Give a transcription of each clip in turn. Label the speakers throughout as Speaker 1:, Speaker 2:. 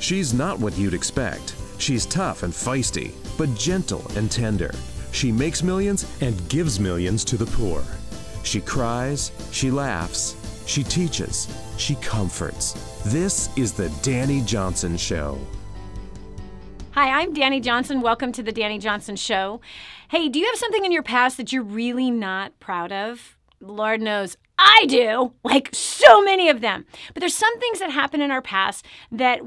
Speaker 1: She's not what you'd expect. She's tough and feisty, but gentle and tender. She makes millions and gives millions to the poor. She cries, she laughs, she teaches, she comforts. This is the Dani Johnson Show.
Speaker 2: Hi, I'm Dani Johnson. Welcome to the Dani Johnson Show. Hey, do you have something in your past that you're really not proud of? Lord knows I do, like so many of them. But there's some things that happen in our past that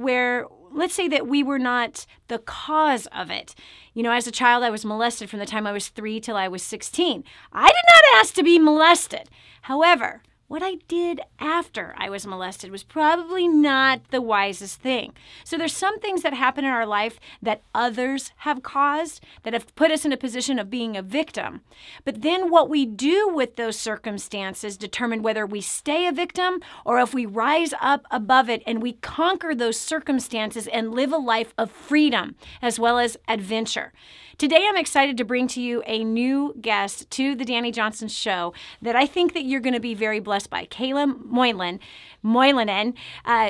Speaker 2: let's say that we were not the cause of it. You know, as a child, I was molested from the time I was 3 till I was 16. I did not ask to be molested. However, what I did after I was molested was probably not the wisest thing. So there's some things that happen in our life that others have caused that have put us in a position of being a victim. But then what we do with those circumstances determine whether we stay a victim or if we rise up above it and we conquer those circumstances and live a life of freedom as well as adventure. Today, I'm excited to bring to you a new guest to the Dani Johnson Show that I think that you're going to be very blessed by. Kayla Moilanen.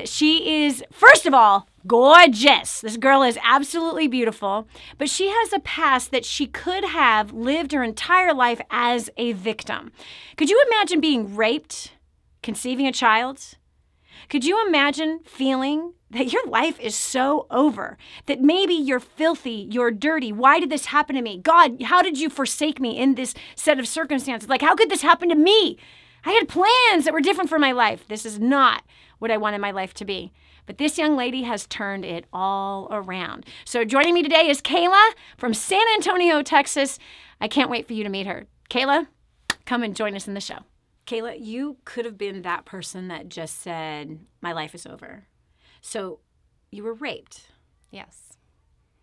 Speaker 2: She is, first of all, gorgeous. This girl is absolutely beautiful, but she has a past that she could have lived her entire life as a victim. Could you imagine being raped, conceiving a child? Could you imagine feeling that your life is so over, that maybe you're filthy, you're dirty? Why did this happen to me? God, how did you forsake me in this set of circumstances? Like, how could this happen to me? I had plans that were different for my life. This is not what I wanted my life to be. But this young lady has turned it all around. So joining me today is Kayla from San Antonio, Texas. I can't wait for you to meet her. Kayla, come and join us in the show. Kayla, you could have been that person that just said, my life is over. So you were raped.
Speaker 3: Yes.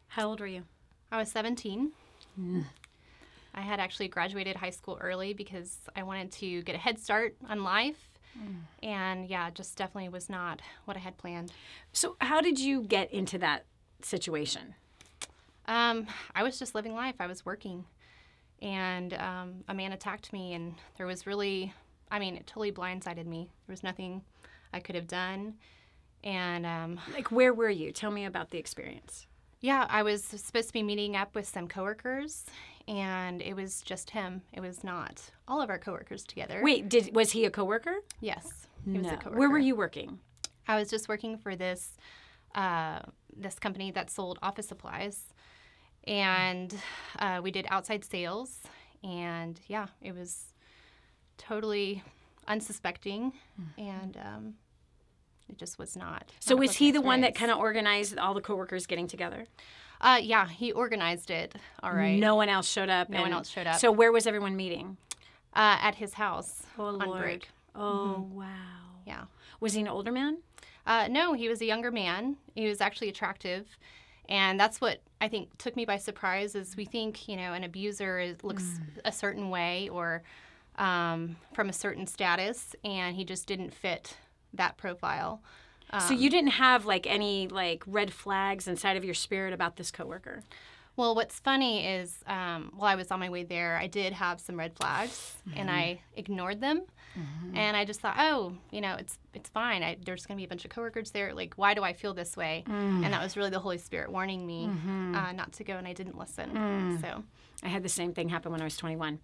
Speaker 2: How old were you?
Speaker 3: I was 17. I had actually graduated high school early because I wanted to get a head start on life. And yeah, just definitely was not what I had planned.
Speaker 2: So how did you get into that situation?
Speaker 3: I was just living life. I was working. And a man attacked me, and there was really, it totally blindsided me. There was nothing I could have done. And
Speaker 2: like, where were you? Tell me about the experience.
Speaker 3: Yeah, I was supposed to be meeting up with some coworkers, and it was just him. It was not all of our coworkers together.
Speaker 2: Wait, was he a coworker?
Speaker 3: Yes, he was a coworker.
Speaker 2: Where were you working?
Speaker 3: I was just working for this company that sold office supplies, and we did outside sales, and yeah, it was totally unsuspecting, and it just was not.
Speaker 2: So was he the one that kind of organized all the coworkers getting together?
Speaker 3: Yeah, he organized it. All right.
Speaker 2: No one else showed up.
Speaker 3: No one else showed up.
Speaker 2: So where was everyone meeting?
Speaker 3: At his house.
Speaker 2: Oh,
Speaker 3: on
Speaker 2: Lord.
Speaker 3: break.
Speaker 2: Oh, wow.
Speaker 3: Yeah.
Speaker 2: Was he an older man?
Speaker 3: No, he was a younger man. He was actually attractive. And that's what I think took me by surprise is we think, an abuser looks a certain way or from a certain status, and he just didn't fit that profile.
Speaker 2: So you didn't have any red flags inside of your spirit about this coworker?
Speaker 3: Well, what's funny is while I was on my way there, I did have some red flags, and I ignored them. And I just thought, it's fine. There's going to be a bunch of coworkers there. Like, why do I feel this way? And that was really the Holy Spirit warning me not to go, and I didn't listen. So
Speaker 2: I had the same thing happen when I was 21.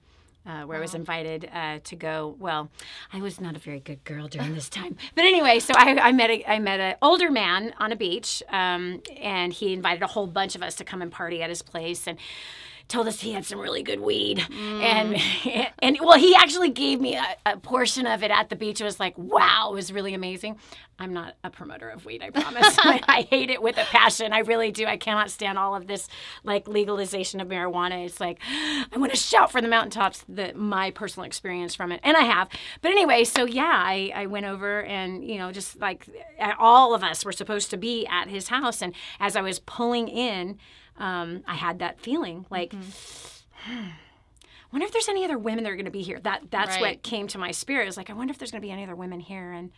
Speaker 2: Where I was invited to go. Well, I was not a very good girl during this time. But anyway, so I met an older man on a beach, and he invited a whole bunch of us to come and party at his place, and told us he had some really good weed. And well, he actually gave me a portion of it at the beach. It was like, wow, it was really amazing. I'm not a promoter of weed, I promise. I hate it with a passion. I really do. I cannot stand all of this legalization of marijuana. It's like, I want to shout from the mountaintops my personal experience from it. And I have. But anyway, so yeah, I went over and, just all of us were supposed to be at his house. And as I was pulling in, I had that feeling wonder if there's any other women that are going to be here. That's
Speaker 3: right.
Speaker 2: What came to my spirit. Is I wonder if there's going to be any other women here. And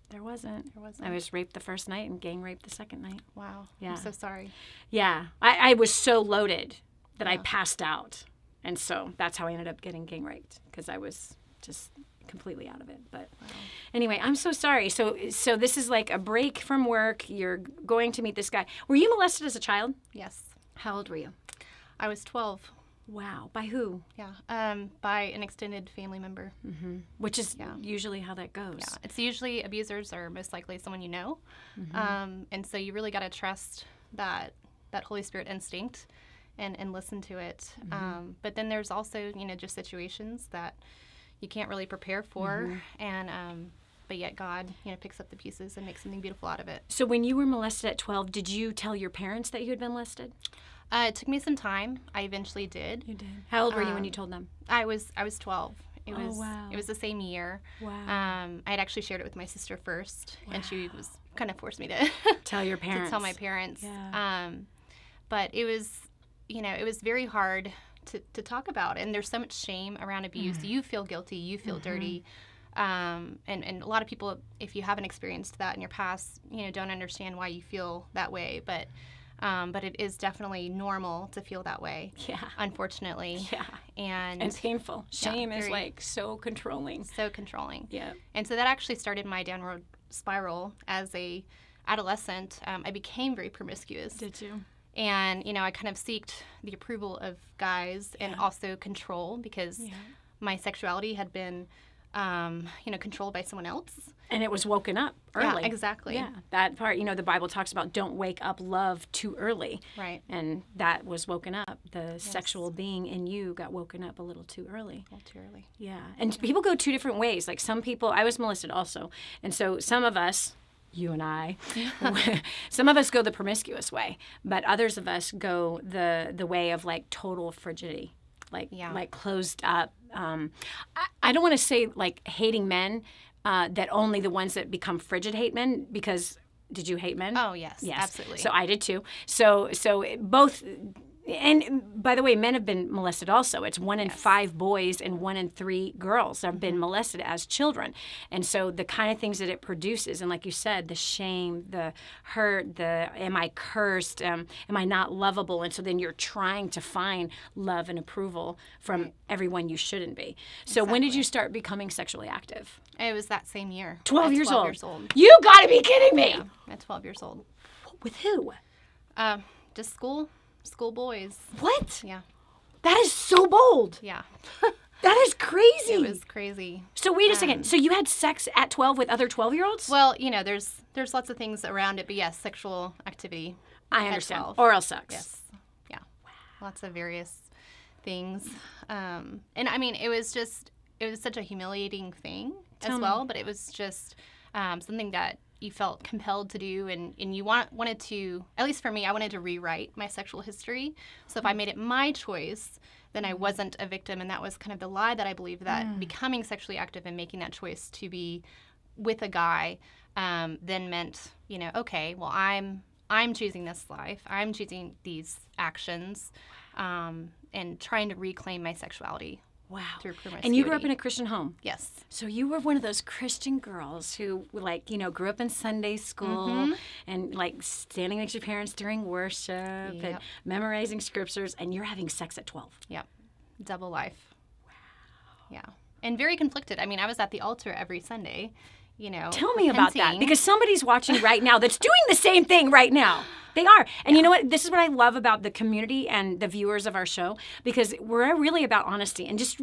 Speaker 2: there wasn't. I was raped the first night and gang raped the second night.
Speaker 3: Wow.
Speaker 2: Yeah.
Speaker 3: I'm so sorry.
Speaker 2: Yeah. I was so loaded that I passed out. And so that's how I ended up getting gang raped, because I was just completely out of it. But anyway, I'm so sorry. So this is like a break from work. You're going to meet this guy. Were you molested as a child?
Speaker 3: Yes.
Speaker 2: How old were you?
Speaker 3: I was 12.
Speaker 2: Wow. By who?
Speaker 3: Yeah. By an extended family member.
Speaker 2: Which is usually how that goes.
Speaker 3: Yeah. It's usually abusers are most likely someone you know. And so you really got to trust that Holy Spirit instinct and listen to it. But then there's also, just situations that you can't really prepare for. And, but yet God, picks up the pieces and makes something beautiful out of it.
Speaker 2: So when you were molested at 12, did you tell your parents that you had been molested?
Speaker 3: It took me some time. I eventually did.
Speaker 2: You did. How old were you when you told them?
Speaker 3: I was 12. It was
Speaker 2: wow.
Speaker 3: It was the same year.
Speaker 2: Wow.
Speaker 3: I had actually shared it with my sister first, and she was kind of forced me to
Speaker 2: tell your parents.
Speaker 3: to tell my parents.
Speaker 2: Yeah.
Speaker 3: But it was, it was very hard to talk about, and there's so much shame around abuse. You feel guilty. You feel dirty. And a lot of people, if you haven't experienced that in your past, don't understand why you feel that way. But it is definitely normal to feel that way. Yeah. Unfortunately.
Speaker 2: Yeah.
Speaker 3: And
Speaker 2: painful. Shame is like so controlling.
Speaker 3: So controlling.
Speaker 2: Yeah.
Speaker 3: And so that actually started my downward spiral as a adolescent. I became very promiscuous.
Speaker 2: Did you?
Speaker 3: And, I kind of seeked the approval of guys and also control because my sexuality had been, controlled by someone else.
Speaker 2: And it was woken up early.
Speaker 3: Yeah, exactly.
Speaker 2: Yeah, that part, the Bible talks about don't wake up love too early.
Speaker 3: Right.
Speaker 2: And that was woken up. The sexual being in you got woken up a little too early.
Speaker 3: A little too early.
Speaker 2: Yeah. And people go two different ways. Like some people, I was molested also. And so some of us, you and I, some of us go the promiscuous way, but others of us go the way of like total frigidity. Like closed up. I don't want to say like hating men, that only the ones that become frigid hate men, because did you hate men?
Speaker 3: Oh, yes. Absolutely.
Speaker 2: So I did too. So both, and by the way, men have been molested also. It's 1 in 5 boys and 1 in 3 girls have been molested as children. And so the kind of things that it produces, and like you said, the shame, the hurt, the am I cursed, am I not lovable? And so then you're trying to find love and approval from everyone you shouldn't be. So when did you start becoming sexually active?
Speaker 3: It was that same year.
Speaker 2: 12
Speaker 3: At
Speaker 2: years
Speaker 3: 12
Speaker 2: old.
Speaker 3: years old.
Speaker 2: You gotta be kidding me.
Speaker 3: Yeah, at 12 years old.
Speaker 2: With who?
Speaker 3: Just school boys.
Speaker 2: What?
Speaker 3: Yeah.
Speaker 2: That is so bold.
Speaker 3: Yeah.
Speaker 2: That is crazy.
Speaker 3: It was crazy.
Speaker 2: So wait a second. So you had sex at 12 with other 12-year-olds?
Speaker 3: Well, there's lots of things around it, but yes, sexual activity.
Speaker 2: I understand. Oral sex.
Speaker 3: Yes. Yeah. Wow. Lots of various things. And I mean, it was such a humiliating thing as well, but it was just something that you felt compelled to do, and you wanted to, at least for me, I wanted to rewrite my sexual history. So if I made it my choice, then I wasn't a victim, and that was kind of the lie that I believed, that becoming sexually active and making that choice to be with a guy then meant, okay, well, I'm choosing this life, I'm choosing these actions, and trying to reclaim my sexuality.
Speaker 2: Wow.
Speaker 3: Through promiscuity.
Speaker 2: And you grew up in a Christian home?
Speaker 3: Yes.
Speaker 2: So you were one of those Christian girls who, grew up in Sunday school and, standing next to your parents during worship and memorizing scriptures, and you're having sex at 12.
Speaker 3: Yep. Double life. Wow. Yeah. And very conflicted. I mean, I was at the altar every Sunday,
Speaker 2: Tell me about that, because somebody's watching right now that's doing the same thing right now. They are. And you know what? This is what I love about the community and the viewers of our show, because we're really about honesty and just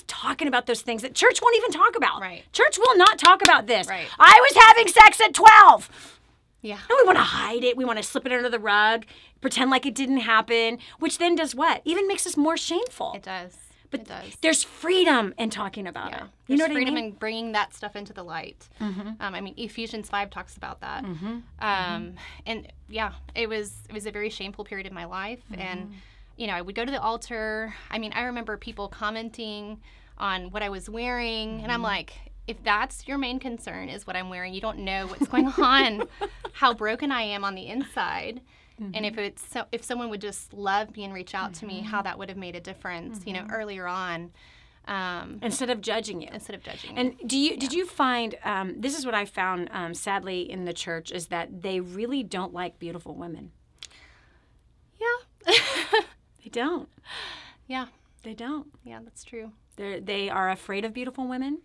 Speaker 2: talking about those things that church won't even talk about.
Speaker 3: Right.
Speaker 2: Church will not talk about this.
Speaker 3: Right.
Speaker 2: I was having sex at 12.
Speaker 3: Yeah.
Speaker 2: And we want to hide it. We want to slip it under the rug, pretend like it didn't happen, which then does what? Even makes us more shameful.
Speaker 3: It does.
Speaker 2: But
Speaker 3: it does.
Speaker 2: There's freedom in talking about it.
Speaker 3: You know
Speaker 2: what I mean?
Speaker 3: Freedom in bringing that stuff into the light. I mean, Ephesians 5 talks about that. And yeah, it was a very shameful period in my life. And, I would go to the altar. I mean, I remember people commenting on what I was wearing. And I'm like, if that's your main concern is what I'm wearing, you don't know what's going on, how broken I am on the inside. And if someone would just love me and reach out to me, how that would have made a difference, earlier on.
Speaker 2: Instead of judging you. And did you find, this is what I found, sadly, in the church, is that they really don't like beautiful women.
Speaker 3: Yeah.
Speaker 2: They don't.
Speaker 3: Yeah.
Speaker 2: They don't.
Speaker 3: Yeah, that's true.
Speaker 2: They are afraid of beautiful women.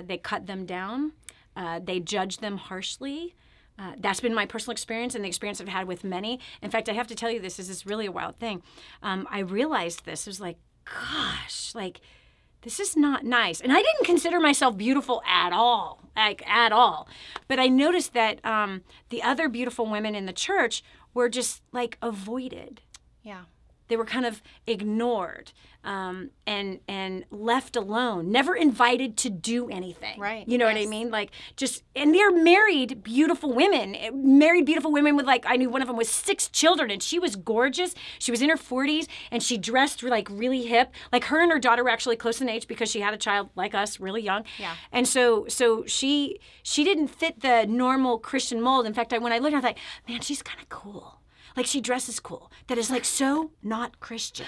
Speaker 2: They cut them down. They judge them harshly. That's been my personal experience and the experience I've had with many. In fact, I have to tell you, this is really a wild thing. I realized this. It was like, gosh, like, this is not nice. And I didn't consider myself beautiful at all, like at all. But I noticed that the other beautiful women in the church were just like avoided.
Speaker 3: Yeah.
Speaker 2: They were kind of ignored and left alone, never invited to do anything.
Speaker 3: Right.
Speaker 2: You know what I mean? Like and they're married, beautiful women with like, I knew one of them with 6 children and she was gorgeous. She was in her 40s and she dressed like really hip. Like her and her daughter were actually close in age because she had a child like us, really young.
Speaker 3: Yeah.
Speaker 2: And so she didn't fit the normal Christian mold. In fact, when I looked, I was like, man, she's kind of cool. Like, she dresses cool. That is, like, so not Christian.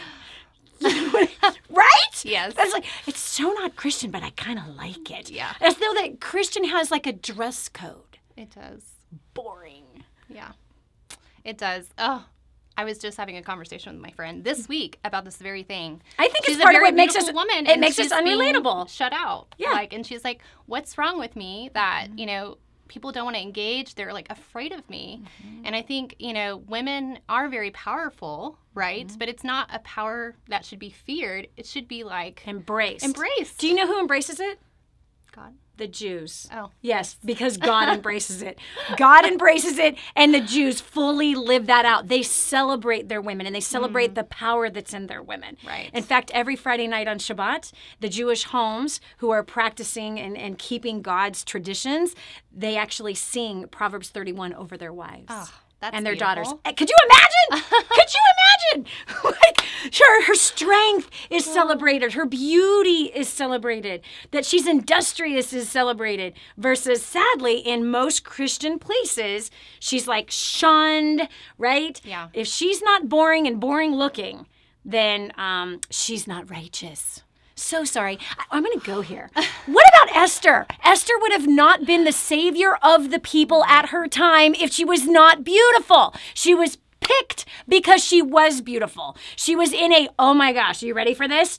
Speaker 2: Right?
Speaker 3: Yes.
Speaker 2: That's like, it's so not Christian, but I kind of like it.
Speaker 3: Yeah.
Speaker 2: As though that Christian has, like, a dress code.
Speaker 3: It does.
Speaker 2: Boring.
Speaker 3: Yeah. It does. Oh, I was just having a conversation with my friend this week about this very thing.
Speaker 2: I think
Speaker 3: she's
Speaker 2: it's part
Speaker 3: a
Speaker 2: of
Speaker 3: very
Speaker 2: what makes us
Speaker 3: beautiful woman.
Speaker 2: It makes us unrelatable.
Speaker 3: Shut out.
Speaker 2: Yeah.
Speaker 3: Like, and she's like, "What's wrong with me that people don't want to engage? They're like afraid of me." And I think women are very powerful, right? But it's not a power that should be feared. It should be like
Speaker 2: Embraced.
Speaker 3: embraced.
Speaker 2: Do you know who embraces it?
Speaker 3: God.
Speaker 2: The Jews.
Speaker 3: Oh.
Speaker 2: Yes, because God embraces it. God embraces it, and the Jews fully live that out. They celebrate their women, and they celebrate the power that's in their women.
Speaker 3: Right.
Speaker 2: In fact, every Friday night on Shabbat, the Jewish homes who are practicing and keeping God's traditions, they actually sing Proverbs 31 over their wives.
Speaker 3: Oh, that's
Speaker 2: and their
Speaker 3: beautiful.
Speaker 2: daughters. Could you imagine? Could you imagine? Like, her strength is celebrated. Her beauty is celebrated. That she's industrious is celebrated. Versus, sadly, in most Christian places, she's like shunned, right?
Speaker 3: Yeah.
Speaker 2: If she's not boring and boring looking, then she's not righteous. So sorry. I'm going to go here. What about Esther? Esther would have not been the savior of the people at her time if she was not beautiful. She was picked because she was beautiful. She was in a, oh my gosh, are you ready for this?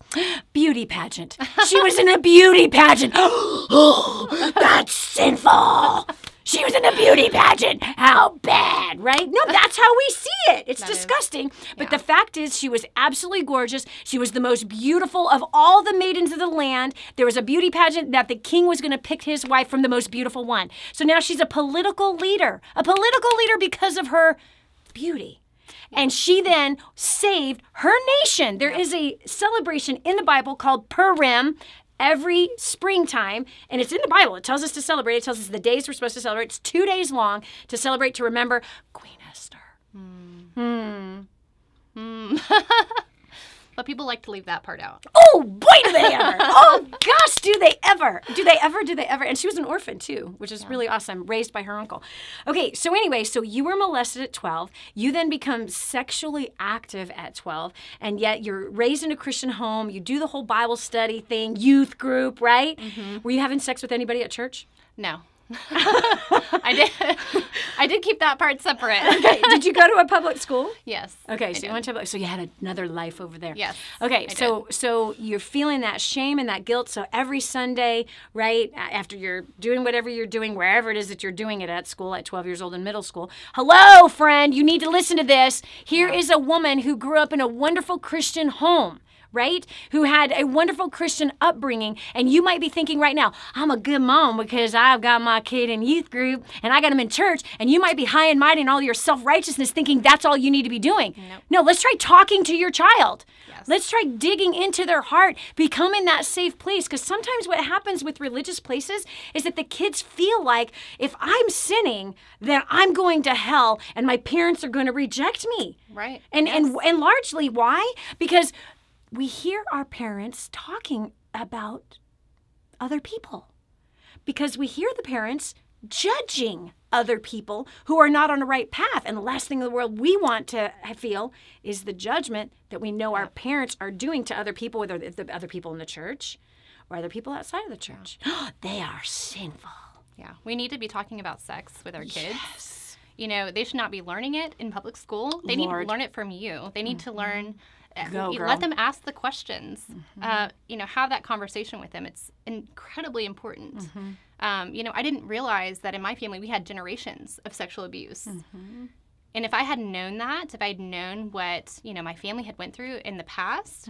Speaker 2: Beauty pageant. She was in a beauty pageant. Oh, that's sinful. She was in a beauty pageant. How bad, right? No, that's how we see it. It's disgusting. But the fact is, she was absolutely gorgeous. She was the most beautiful of all the maidens of the land. There was a beauty pageant that the king was going to pick his wife from the most beautiful one. So now she's a political leader because of her beauty. And she then saved her nation. There is a celebration in the Bible called Purim every springtime, and it's in the Bible. It tells us to celebrate. It tells us the days we're supposed to celebrate. It's 2 days long to celebrate, to remember Queen Esther.
Speaker 3: But people like to leave that part out.
Speaker 2: Oh, boy, do they ever. Oh, gosh, do they ever. Do they ever. And she was an orphan, too, which is really awesome, raised by her uncle. Okay, so anyway, so you were molested at 12. You then become sexually active at 12, and yet you're raised in a Christian home. You do the whole Bible study thing, youth group, right? Were you having sex with anybody at church?
Speaker 3: No. I did keep that part separate.
Speaker 2: Okay. Did you go to a public school?
Speaker 3: Yes.
Speaker 2: Okay, so you went to so you had another life over there.
Speaker 3: Yes.
Speaker 2: Okay, so you're feeling that shame and that guilt. So every Sunday, right, after you're doing whatever you're doing, wherever it is that you're doing it at school at 12 years old in middle school. Hello, friend, you need to listen to this. Here is a woman who grew up in a wonderful Christian home, right? Who had a wonderful Christian upbringing. And you might be thinking right now, I'm a good mom because I've got my kid in youth group and I got him in church. And you might be high and mighty in all your self-righteousness thinking that's all you need to be doing.
Speaker 3: Nope.
Speaker 2: No, let's try talking to your child.
Speaker 3: Yes.
Speaker 2: Let's try digging into their heart, becoming that safe place. Because sometimes what happens with religious places is that the kids feel like if I'm sinning, then I'm going to hell and my parents are going to reject me.
Speaker 3: Right.
Speaker 2: And
Speaker 3: Yes.
Speaker 2: and largely why? Because we hear our parents talking about other people. Because we hear the parents judging other people who are not on the right path. And the last thing in the world we want to feel is the judgment that we know our parents are doing to other people, whether it's the other people in the church or other people outside of the church. They are sinful.
Speaker 3: Yeah. We need to be talking about sex with our kids.
Speaker 2: Yes.
Speaker 3: You know, they should not be learning it in public school. They need to
Speaker 2: Lord.
Speaker 3: learn it from you. They need to learn
Speaker 2: Go, girl.
Speaker 3: Let them ask the questions. Have that conversation with them. It's incredibly important. I didn't realize that in my family we had generations of sexual abuse. And if I had known that, if I had known what, my family had went through in the past,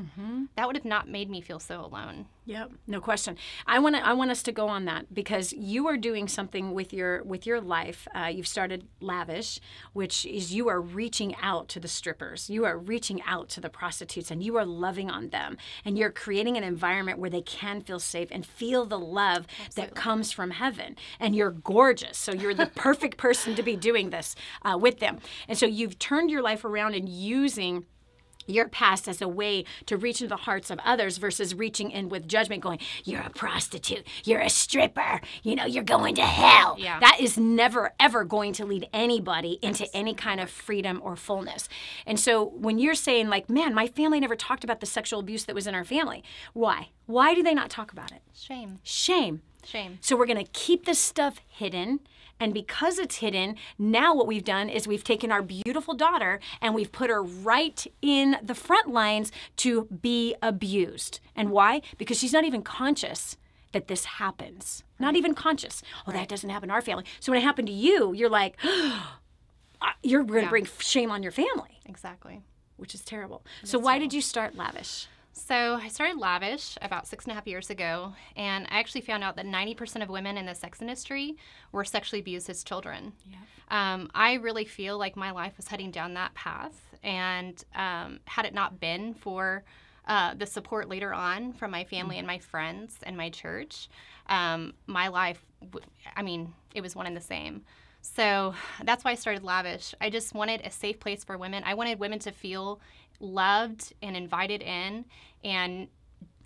Speaker 3: that would have not made me feel so alone.
Speaker 2: Yep, no question. I want us to go on that because you are doing something with your life. You've started Lavish, which is you are reaching out to the strippers. You are reaching out to the prostitutes, and you are loving on them. And you're creating an environment where they can feel safe and feel the love that comes from heaven. And you're gorgeous, so you're the perfect person to be doing this with them. And so you've turned your life around and using your past as a way to reach into the hearts of others versus reaching in with judgment going, you're a prostitute, you're a stripper, you're going to hell.
Speaker 3: Yeah.
Speaker 2: That is never, ever going to lead anybody into any kind of freedom or fullness. And so when you're saying like, man, my family never talked about the sexual abuse that was in our family. Why? Why do they not talk about it?
Speaker 3: Shame.
Speaker 2: Shame.
Speaker 3: Shame.
Speaker 2: So we're going to keep this stuff hidden. And because it's hidden, now what we've done is we've taken our beautiful daughter and we've put her right in the front lines to be abused. And why? Because she's not even conscious that this happens. Not even conscious. Oh, that doesn't happen in our family. So when it happened to you, you're like, you're going to bring shame on your family.
Speaker 3: Exactly.
Speaker 2: Which is terrible. So why did you start Lavish?
Speaker 3: So I started Lavish about 6.5 years ago, and I actually found out that 90% of women in the sex industry were sexually abused as children. Yeah. I really feel like my life was heading down that path, and had it not been for the support later on from my family and my friends and my church, my life, it was one and the same. So that's why I started Lavish. I just wanted a safe place for women. I wanted women to feel loved and invited in and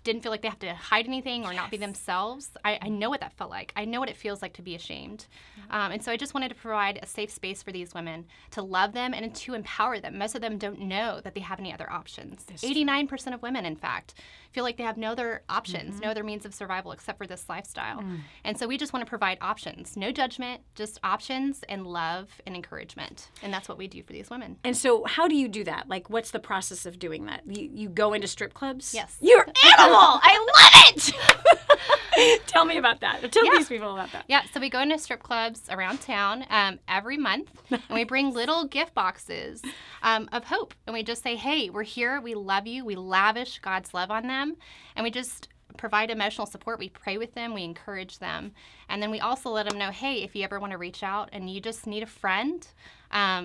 Speaker 3: didn't feel like they have to hide anything or not be themselves. I know what that felt like. I know what it feels like to be ashamed. And so I just wanted to provide a safe space for these women to love them and to empower them. Most of them don't know that they have any other options. 89% of women, in fact, feel like they have no other options, no other means of survival except for this lifestyle. And so we just want to provide options. No judgment, just options and love and encouragement. And that's what we do for these women.
Speaker 2: And so how do you do that? Like, what's the process of doing that? You go into strip clubs?
Speaker 3: Yes.
Speaker 2: You're animal! I love it! Tell me about that. Tell these people about that.
Speaker 3: Yeah, so we go into strip clubs around town every month, and we bring little gift boxes of hope. And we just say, hey, we're here, we love you, we lavish God's love on them, and we just provide emotional support. We pray with them, we encourage them. And then we also let them know, hey, if you ever want to reach out and you just need a friend,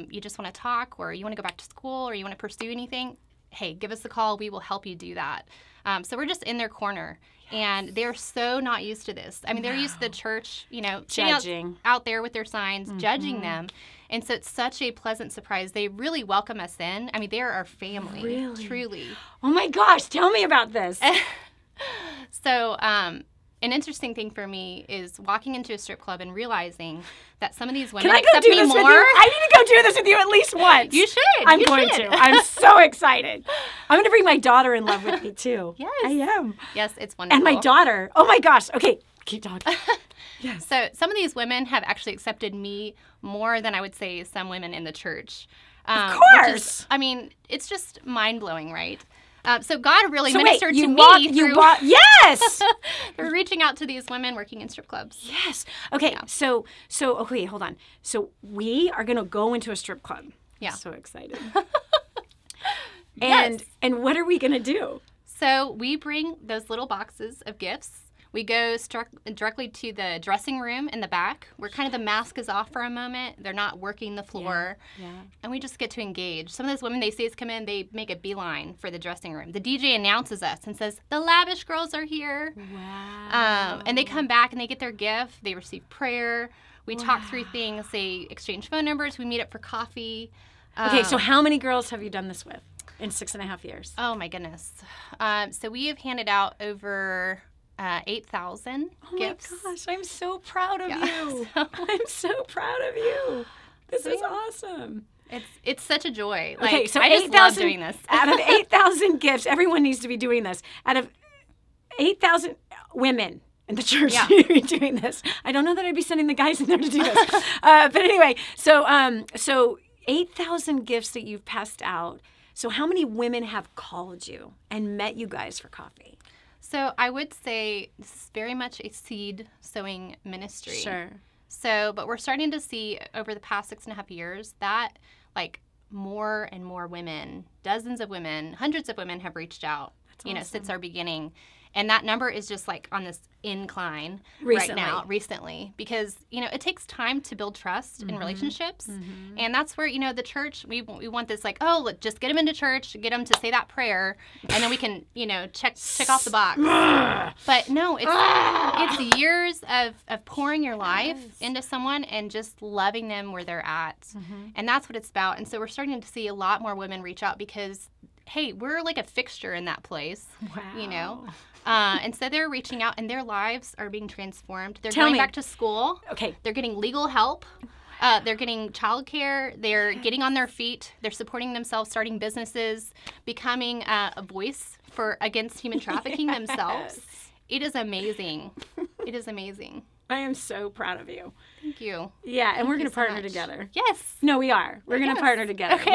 Speaker 3: you just want to talk, or you want to go back to school, or you want to pursue anything, hey, give us a call, we will help you do that. So we're just in their corner. And they're so not used to this. I mean, they're used to the church,
Speaker 2: judging
Speaker 3: out there with their signs, judging them. And so it's such a pleasant surprise. They really welcome us in. I mean, they're our family, truly.
Speaker 2: Oh my gosh, tell me about this.
Speaker 3: So an interesting thing for me is walking into a strip club and realizing that some of these women accept me more.
Speaker 2: I need to go do this with you at least once.
Speaker 3: You should.
Speaker 2: I'm going to. I'm so excited. I'm going to bring my daughter in love with me too.
Speaker 3: Yes.
Speaker 2: I am.
Speaker 3: Yes, it's wonderful.
Speaker 2: And my daughter. Oh my gosh. Okay, keep talking.
Speaker 3: Yes. So some of these women have actually accepted me more than I would say some women in the church.
Speaker 2: Of course.
Speaker 3: It's just mind-blowing, right? So God really ministered to me through
Speaker 2: yes!
Speaker 3: through reaching out to these women working in strip clubs.
Speaker 2: Yes. Okay,
Speaker 3: Yeah.
Speaker 2: so okay, hold on. So we are going to go into a strip club.
Speaker 3: Yeah.
Speaker 2: I'm so excited.
Speaker 3: Yes.
Speaker 2: And what are we going to do?
Speaker 3: So we bring those little boxes of gifts. We go directly to the dressing room in the back where kind of the mask is off for a moment. They're not working the floor.
Speaker 2: Yeah.
Speaker 3: And we just get to engage. Some of those women, they see us come in, they make a beeline for the dressing room. The DJ announces us and says, the Lavish girls are here.
Speaker 2: Wow.
Speaker 3: And they come back and they get their gift. They receive prayer. We talk through things. They exchange phone numbers. We meet up for coffee.
Speaker 2: Okay, so how many girls have you done this with in 6.5 years?
Speaker 3: Oh, my goodness. So we have handed out over 8,000 gifts.
Speaker 2: Oh my gosh, I'm so proud of you.
Speaker 3: So-
Speaker 2: I'm so proud of you. This is awesome.
Speaker 3: It's such a joy.
Speaker 2: Okay, so
Speaker 3: I just love doing this.
Speaker 2: Out of 8,000 gifts, everyone needs to be doing this. Out of 8,000 women in the church need to be doing this. I don't know that I'd be sending the guys in there to do this. But anyway, so 8,000 gifts that you've passed out. So how many women have called you and met you guys for coffee?
Speaker 3: So I would say this is very much a seed sowing ministry.
Speaker 2: Sure.
Speaker 3: So, but we're starting to see over the past 6.5 years that like more and more women, dozens of women, hundreds of women have reached out, since our beginning. And that number is just like on this incline recently, because, it takes time to build trust in relationships. And that's where, the church, we want this like, just get them into church, get them to say that prayer, and then we can, check off the box. But no, it's years of pouring your life into someone and just loving them where they're at. And that's what it's about. And so we're starting to see a lot more women reach out because, hey, we're like a fixture in that place, and so they're reaching out, and their lives are being transformed. They're going back to school.
Speaker 2: Okay.
Speaker 3: They're getting legal help. They're getting childcare. They're getting on their feet. They're supporting themselves, starting businesses, becoming a voice against human trafficking themselves. It is amazing. It is amazing.
Speaker 2: I am so proud of you.
Speaker 3: Thank you.
Speaker 2: Yeah, and we're going to partner together.
Speaker 3: Yes.
Speaker 2: No, we are. We're going to partner together. Okay.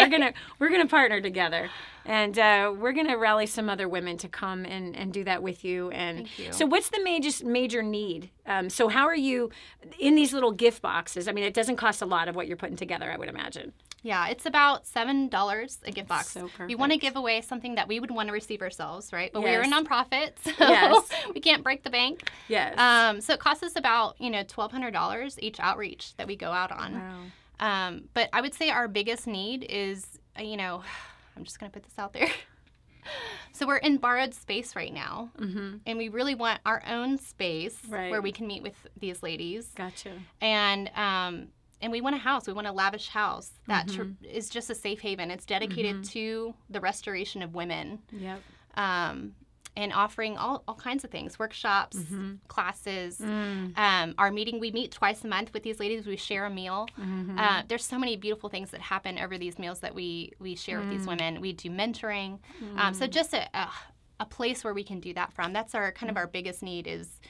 Speaker 2: We're going to partner together, and we're going to rally some other women to come and do that with you. And
Speaker 3: thank you.
Speaker 2: So, what's the major need? So, how are you in these little gift boxes? I mean, it doesn't cost a lot of what you're putting together, I would imagine.
Speaker 3: Yeah, it's about $7 a gift box.
Speaker 2: So perfect.
Speaker 3: We want to give away something that we would want to receive ourselves, right? But we're a nonprofit, so we can't break the bank.
Speaker 2: Yes.
Speaker 3: So it costs us about $1,200 each outreach that we go out on.
Speaker 2: Wow.
Speaker 3: But I would say our biggest need is I'm just gonna put this out there. So we're in borrowed space right now, and we really want our own space where we can meet with these ladies.
Speaker 2: Gotcha.
Speaker 3: And we want a house. We want a lavish house that is just a safe haven. It's dedicated to the restoration of women.
Speaker 2: Yep.
Speaker 3: And offering all kinds of things, workshops, classes. Our meeting, we meet twice a month with these ladies. We share a meal. There's so many beautiful things that happen over these meals that we share with these women. We do mentoring. So just a place where we can do that from. That's our kind of our biggest need is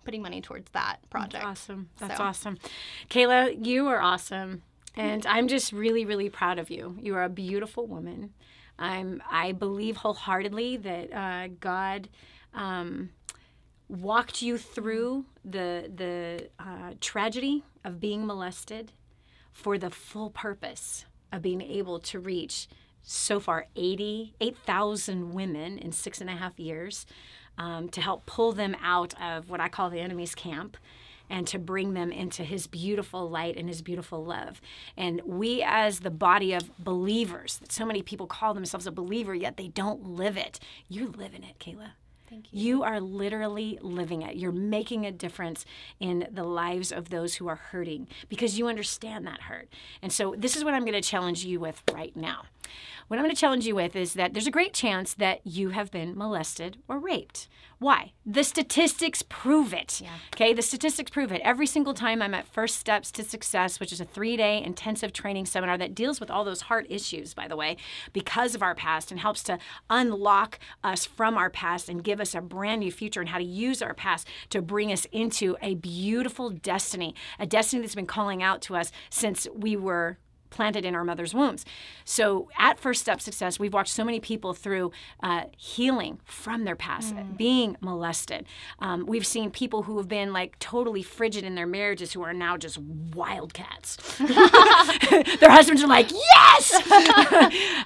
Speaker 3: putting money towards that project.
Speaker 2: That's awesome. That's awesome. Kayla, you are awesome. And I'm just really, really proud of you. You are a beautiful woman. I believe wholeheartedly that God walked you through the tragedy of being molested for the full purpose of being able to reach so far 8,000 women in 6.5 years, to help pull them out of what I call the enemy's camp and to bring them into his beautiful light and his beautiful love. And we as the body of believers, that so many people call themselves a believer, yet they don't live it. You're living it, Kayla.
Speaker 3: Thank you.
Speaker 2: You are literally living it. You're making a difference in the lives of those who are hurting because you understand that hurt. And so this is what I'm going to challenge you with right now. What I'm going to challenge you with is that there's a great chance that you have been molested or raped. Why? The statistics prove it.
Speaker 3: Yeah.
Speaker 2: Okay, the statistics prove it. Every single time I'm at First Steps to Success, which is a 3-day intensive training seminar that deals with all those heart issues, by the way, because of our past and helps to unlock us from our past and give us a brand new future and how to use our past to bring us into a beautiful destiny, a destiny that's been calling out to us since we were planted in our mother's wombs. So at First Step Success, we've watched so many people through healing from their past, being molested. We've seen people who have been like totally frigid in their marriages who are now just wildcats. Their husbands are like, yes!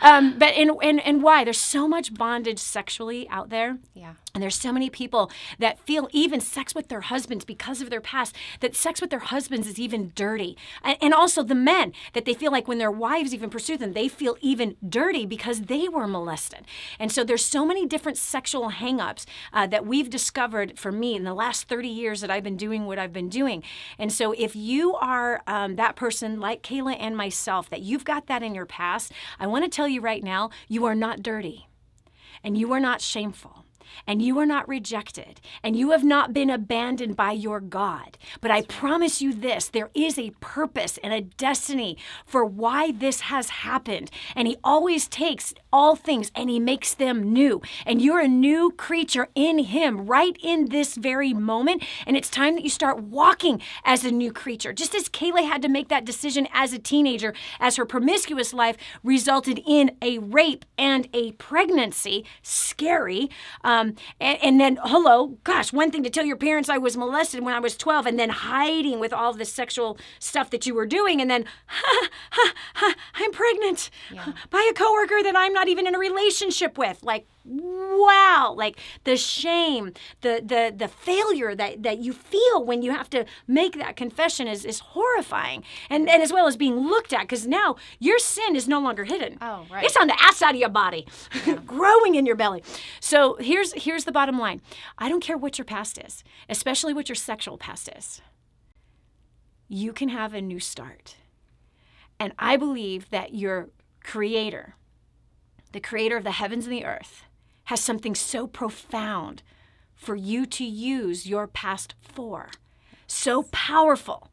Speaker 2: And why? There's so much bondage sexually out there.
Speaker 3: Yeah.
Speaker 2: And there's so many people that feel even sex with their husbands because of their past, that sex with their husbands is even dirty. And also the men, that they feel like when their wives even pursue them, they feel even dirty because they were molested. And so there's so many different sexual hang-ups that we've discovered for me in the last 30 years that I've been doing what I've been doing. And so if you are that person like Kayla and myself, that you've got that in your past, I want to tell you right now, you are not dirty and you are not shameful. and you are not rejected, and you have not been abandoned by your God. But I promise you this, there is a purpose and a destiny for why this has happened. And he always takes all things and he makes them new. And you're a new creature in him right in this very moment. And it's time that you start walking as a new creature. Just as Kayla had to make that decision as a teenager, as her promiscuous life resulted in a rape and a pregnancy, scary. And then, hello, gosh, one thing to tell your parents I was molested when I was 12 and then hiding with all this sexual stuff that you were doing. And then, I'm pregnant by a coworker that I'm not even in a relationship with. Like, wow, like the shame, the failure that you feel when you have to make that confession is horrifying. And as well as being looked at, because now your sin is no longer hidden.
Speaker 3: Oh, right.
Speaker 2: It's on the outside of your body, growing in your belly. So here's the bottom line. I don't care what your past is, especially what your sexual past is. You can have a new start. And I believe that your Creator, the Creator of the heavens and the earth, has something so profound for you to use your past for. So powerful.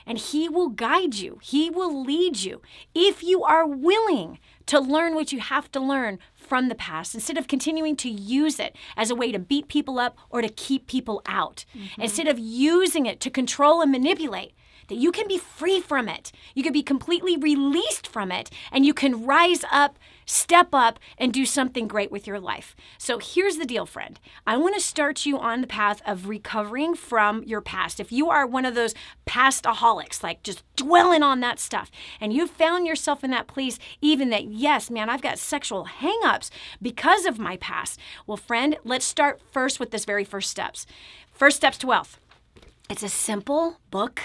Speaker 2: And he will guide you. He will lead you if you are willing to learn what you have to learn from the past instead of continuing to use it as a way to beat people up or to keep people out. Instead of using it to control and manipulate, that you can be free from it. You can be completely released from it, and you can rise up, step up, and do something great with your life. So here's the deal, friend. I want to start you on the path of recovering from your past. If you are one of those pastaholics, like just dwelling on that stuff, and you've found yourself in that place, even that, yes, man, I've got sexual hang-ups because of my past. Well, friend, let's start first with this very first steps. First Steps to Wealth. It's a simple book.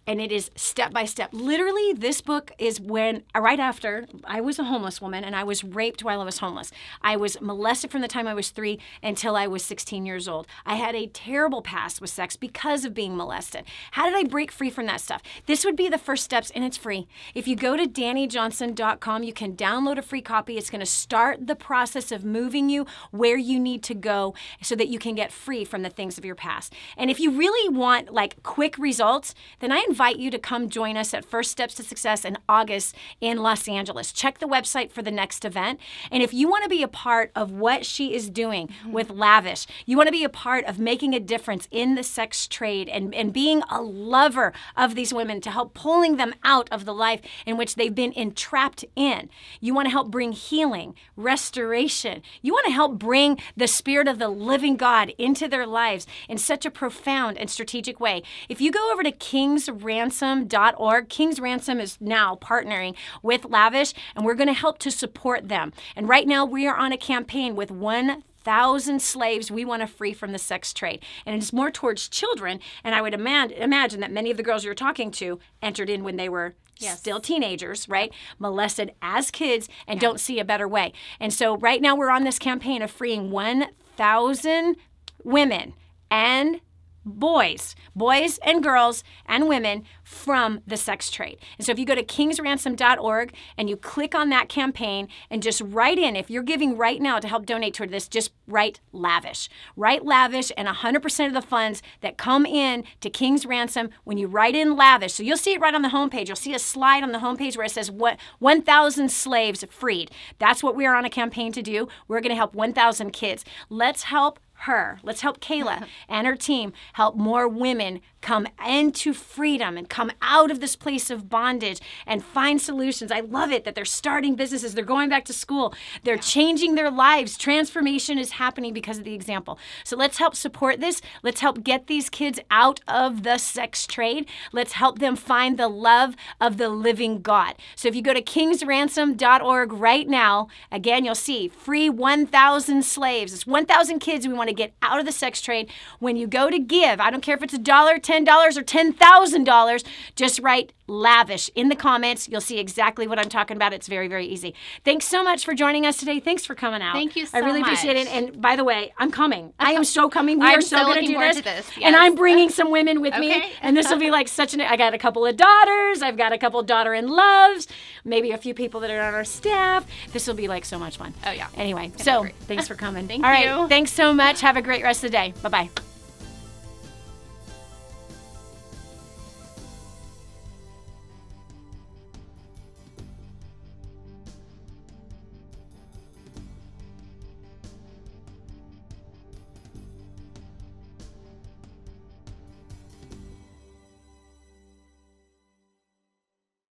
Speaker 2: And it is step by step. Literally, this book is when, right after, I was a homeless woman and I was raped while I was homeless. I was molested from the time I was 3 until I was 16 years old. I had a terrible past with sex because of being molested. How did I break free from that stuff? This would be the first steps, and it's free. If you go to DaniJohnson.com, you can download a free copy. It's going to start the process of moving you where you need to go so that you can get free from the things of your past. And if you really want like quick results, then I invite you to come join us at First Steps to Success in August in Los Angeles. Check the website for the next event. And if you want to be a part of what she is doing with Lavish, you want to be a part of making a difference in the sex trade and being a lover of these women to help pulling them out of the life in which they've been entrapped in. You want to help bring healing, restoration. You want to help bring the Spirit of the living God into their lives in such a profound and strategic way. If you go over to kingsransom.org, King's Ransom is now partnering with Lavish, and we're going to help to support them. And right now we are on a campaign with 1,000 slaves we want to free from the sex trade. And it's more towards children. And I would imagine that many of the girls you're talking to entered in when they were still teenagers, right? Molested as kids and don't see a better way. And so right now we're on this campaign of freeing 1,000 women and boys and girls and women from the sex trade. And so if you go to kingsransom.org and you click on that campaign and just write in, if you're giving right now to help donate toward this, just write Lavish. Write Lavish, and 100% of the funds that come in to King's Ransom, when you write in Lavish, so you'll see it right on the homepage. You'll see a slide on the homepage where it says 1,000 slaves freed. That's what we are on a campaign to do. We're going to help 1,000 kids. Let's help her. Let's help Kayla and her team help more women come into freedom and come out of this place of bondage and find solutions. I love it that they're starting businesses. They're going back to school. They're changing their lives. Transformation is happening because of the example. So let's help support this. Let's help get these kids out of the sex trade. Let's help them find the love of the living God. So if you go to kingsransom.org right now, again, you'll see free 1,000 slaves. It's 1,000 kids we want to get out of the sex trade. When you go to give, I don't care if it's $1, $10, or $10,000, just write Lavish. In the comments, you'll see exactly what I'm talking about. It's very, very easy. Thanks so much for joining us today. Thanks for coming out.
Speaker 3: Thank you so
Speaker 2: I really
Speaker 3: much.
Speaker 2: appreciate it. And by the way, I'm coming. I am so coming. We
Speaker 3: I'm
Speaker 2: are so
Speaker 3: so
Speaker 2: going to
Speaker 3: looking
Speaker 2: do
Speaker 3: forward
Speaker 2: this.
Speaker 3: to this,
Speaker 2: And
Speaker 3: yes.
Speaker 2: I'm bringing some women with me.
Speaker 3: Okay.
Speaker 2: And this will be like such an, I got a couple of daughters. I've got a couple daughter-in-laws, maybe a few people that are on our staff. This will be like so much fun.
Speaker 3: Oh, yeah.
Speaker 2: Anyway,
Speaker 3: It'll
Speaker 2: so
Speaker 3: be great.
Speaker 2: thanks for coming.
Speaker 3: Thank
Speaker 2: All right.
Speaker 3: you.
Speaker 2: Thanks so much. Have a great rest of the day. Bye-bye.